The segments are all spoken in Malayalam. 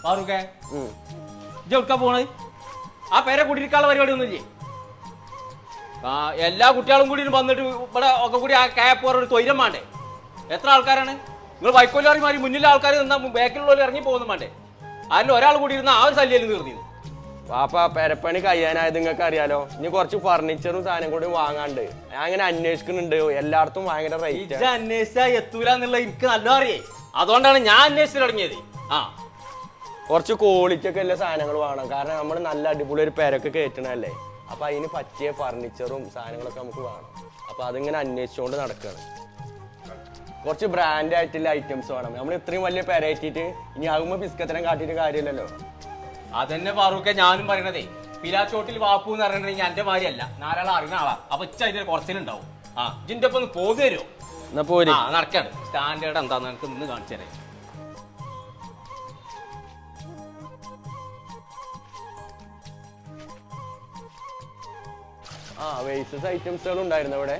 ഫാറൂഖേ ഇജ്ജെടുക്കാ പോണ്? ആ പേരെ കുടിയിരിക്കാനുള്ള പരിപാടി ഒന്നുമില്ലേ? ആ എല്ലാ കുട്ടികളും കൂടി വന്നിട്ട് ഇവിടെ ഒക്കെ കൂടി ആ ക്യാപ്പ് ഒരു തൊയ്രം വേണ്ടേ? എത്ര ആൾക്കാരാണ് നിങ്ങൾ? വൈക്കോലാറിമാരി മുന്നിലെ ആൾക്കാർ നിന്നാ ബാക്കിലുള്ളവർ ഇറങ്ങി പോകുന്നു വേണ്ടേ? അതിൽ ഒരാൾ കൂടി ഇരുന്ന ആ ഒരു ശല്യം തീർന്നു. പാപ്പ പെരപ്പണി കഴിയാനായത് നിങ്ങൾക്ക് അറിയാലോ. ഇനി കുറച്ച് ഫർണിച്ചറും സാധനം കൂടി വാങ്ങാണ്ട് ഞാൻ അങ്ങനെ അന്വേഷിക്കുന്നുണ്ട്. എല്ലായിടത്തും ഭയങ്കര റേറ്റ്. അന്വേഷിച്ചാ എത്തൂല എന്നുള്ള എനിക്ക് നല്ല അറിയേ. അതുകൊണ്ടാണ് ഞാൻ അന്വേഷിച്ചു തുടങ്ങിയത്. ആ കുറച്ച് ക്വാളിറ്റി ഒക്കെ എല്ലാ സാധനങ്ങൾ വേണം. കാരണം നമ്മൾ നല്ല അടിപൊളി ഒരു പെരൊക്കെ കയറ്റണല്ലേ. അപ്പൊ അതിന് പറ്റിയ ഫർണിച്ചറും സാധനങ്ങളൊക്കെ നമുക്ക് വേണം. അപ്പൊ അതിങ്ങനെ അന്വേഷിച്ചുകൊണ്ട് നടക്കുകയാണ്. കുറച്ച് ബ്രാൻഡ് ആയിട്ടുള്ള ഐറ്റംസ് വേണം. നമ്മൾ ഇത്രയും വലിയ പെരയറ്റിട്ട് ഇനി ആകുമ്പോൾ ബിസ്ക്കത്തിനെ കാട്ടിയിട്ട് കാര്യമില്ലല്ലോ. അതന്നെ ഫാറൂഖെ ഞാനും പറയണതേ. പിലാച്ചോട്ടിൽ വാപ്പു എന്ന് പറഞ്ഞിട്ടുണ്ടെങ്കിൽ എന്റെ മാതിരിയല്ല, നാലാളെ അറിയുന്ന ആളാ. അപ്പൊ അതിന്റെ കുറച്ചിലുണ്ടാവും. ആ ഇതിന്റെ ഒപ്പം ഒന്ന് പോയി തരുമോ? എന്നാ പോര്. ആ നടക്കാണ്. സ്റ്റാൻഡേർഡ് എന്താന്ന് എനിക്ക് ഇന്ന് കാണിച്ചു തരാം. വേസ്റ്റസ് ഐറ്റംസുകൾ ഉണ്ടായിരുന്നു ഇവിടെ.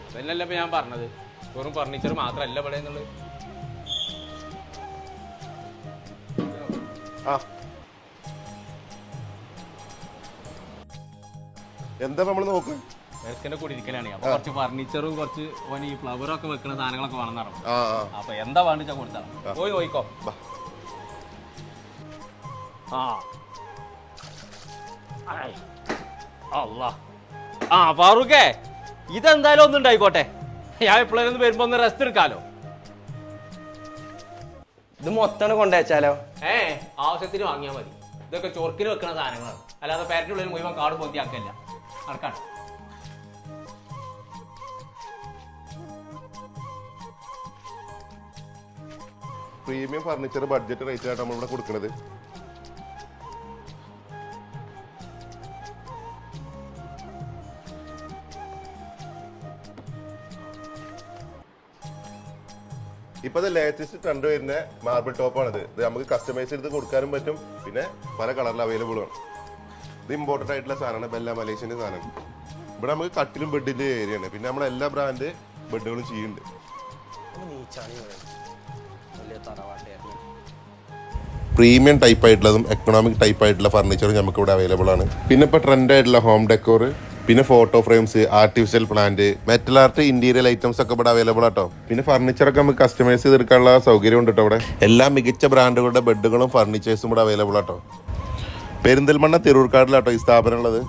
അതല്ലല്ലോ ഇപ്പൊ ഞാൻ പറഞ്ഞത്. വെറും ഫർണിച്ചർ മാത്രല്ല ഇവിടെ എന്നുള്ളത്. എന്താ നമ്മള് നോക്ക്? വെറുക്കന്റെ കൂടിയിരിക്കലാണ്. അപ്പൊ കുറച്ച് ഫർണിച്ചറും കുറച്ച് ഈ ഫ്ലവറും ഒക്കെ വെക്കുന്ന സാധനങ്ങളൊക്കെ വേണമെന്നാണ്. അപ്പൊ എന്താ വേണ്ടിച്ചാ കൊടുത്താ പോയി നോയിക്കോ. ആ ഫാറൂഖേ ഇതെന്തായാലും ഒന്നും ഉണ്ടായിക്കോട്ടെ. ഞാൻ എപ്പോഴൊന്നും വരുമ്പോ ഒന്ന് റെസ്റ്റ് എടുക്കാലോ. ഇത് മൊത്തം കൊണ്ടുവച്ചാലോ? ആവശ്യത്തിന് വാങ്ങിയാൽ മതി. ഇതൊക്കെ ചൊർക്കിന് വെക്കുന്ന സാധനങ്ങളാണ്. അല്ലാതെ പേരൻ്റെ ഉള്ളിൽ മുഴുവൻ കാട് പൊത്തിയാക്കല്ല. നടക്കാണ്. പ്രീമിയം ഫർണിച്ചർ ബഡ്ജറ്റ് റേറ്റ് ആയിട്ട് നമ്മൾ ഇവിടെ കൊടുക്കുന്നത്. ഇപ്പൊ ലേറ്റസ്റ്റ് ട്രെൻഡ് വരുന്ന മാർബിൾ ടോപ്പാണിത്. ഇത് നമുക്ക് കസ്റ്റമൈസ് ചെയ്ത് കൊടുക്കാനും പറ്റും. പിന്നെ പല കളറിൽ അവൈലബിൾ ആണ്. ഇത് ഇമ്പോർട്ടൻ്റ് ആയിട്ടുള്ള സാധനമാണ്. ബെല്ല മലേഷ്യൻ്റെ സാധനം. ഇവിടെ നമുക്ക് കട്ടിലും ബെഡിന്റെ ഏരിയയാണ്. പിന്നെ നമ്മളെ എല്ലാ ബ്രാൻഡ് ബെഡുകളും ചെയ്യുന്നുണ്ട്. പ്രീമിയം ടൈപ്പ് ആയിട്ടുള്ളതും എക്കണോമിക് ടൈപ്പ് ആയിട്ടുള്ള ഫർണിച്ചറും നമുക്ക് ഇവിടെ അവൈലബിൾ ആണ്. പിന്നെ ഇപ്പോൾ ട്രെൻഡ് ആയിട്ടുള്ള ഹോം ഡെക്കോർ, പിന്നെ photo frames, artificial plant, metal art, interior items ഒക്കെ ഇവിടെ അവൈലബിൾ ആട്ടോ. പിന്നെ ഫർണിച്ചറൊക്കെ നമുക്ക് കസ്റ്റമൈസ് ചെയ്തെടുക്കാനുള്ള സൗകര്യം ഉണ്ട് കേട്ടോ. ഇവിടെ എല്ലാ മികച്ച ബ്രാൻഡുകളുടെ ബെഡുകളും ഫർണിച്ചേഴ്സും ഇവിടെ അവൈലബിൾ ആട്ടോ. പെരിന്തൽമണ്ണ തിരൂർക്കാടിലാട്ടോ ഈ സ്ഥാപനം ഉള്ളത്.